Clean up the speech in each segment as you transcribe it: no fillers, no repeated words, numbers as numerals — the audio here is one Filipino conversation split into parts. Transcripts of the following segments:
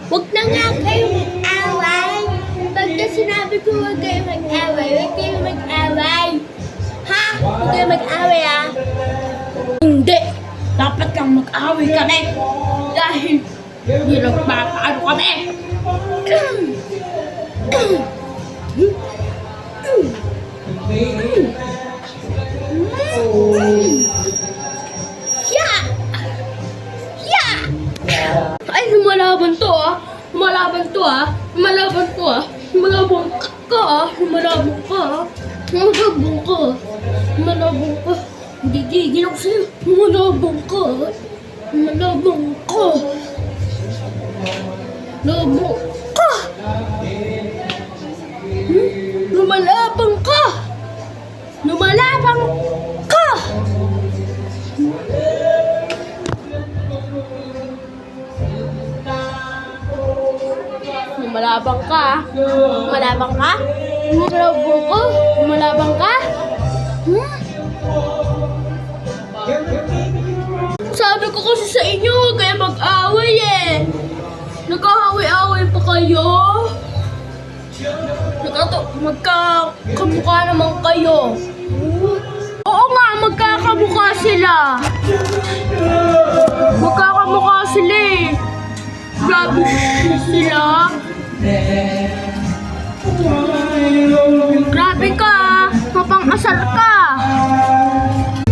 Huwag na nga kayo mag-away. Pagka sinabi ko huwag kayo mag-away, huwag kayo mag-away. Ha? Huwag kayo mag-away, ha? Hindi. Dapat lang mag-away kami. Dahil hindi nagpapaano kami. Ay, lumalaban to ah. Lumalaban to ah. Lumalaban to ah. Lumalaban ka ah. Lumalaban ka ah. Lumalaban ka. Lumalaban ka. Gigigil ako sa'yo. Lumalaban ka ah. Lumalaban ka. Lumalaban ka. Lumalaban ka. Lumalaban ka. Malabang ka. Malabang ka? Malabang ka? Malabang ka? Sabi ko kasi sa inyo, kaya mag-away eh. Nag-away-away pa kayo. Magkakamukha naman kayo. Oo nga, magkakamukha sila. Magkakamukha sila eh. Grabe sila. Grabe ka. Mapang-asal ka.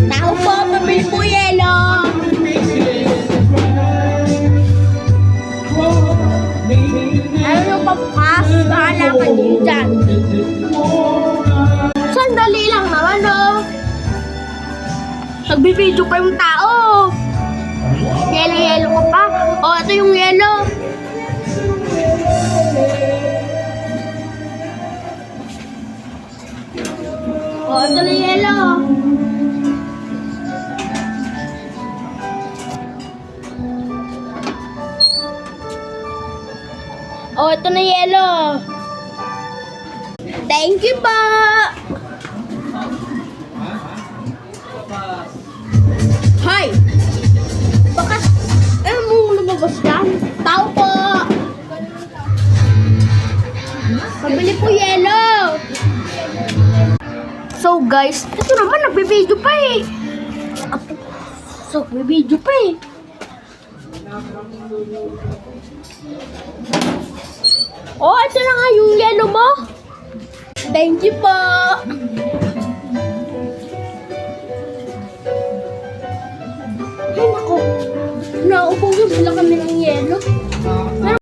Tao po, pabili po yelo. Ayaw nyo pabukas. Bahala ka din dyan. Sandali lang naman oh. Nagbibideo pa yung tao. Yelo-yelo ko pa. Oh, ito yung yelo. Oh, ito na yelo. Oh, ito na yelo. Thank you po. Hi. Baka, mo lumabas yan? Tao po! Pabili po yelo! So guys, ito naman, nagbibideo pa eh. So, nagbibideo pa eh. Oh, ito na nga yung yelo mo. Thank you po! Ay, naku. Nauubos na kami ng yelo.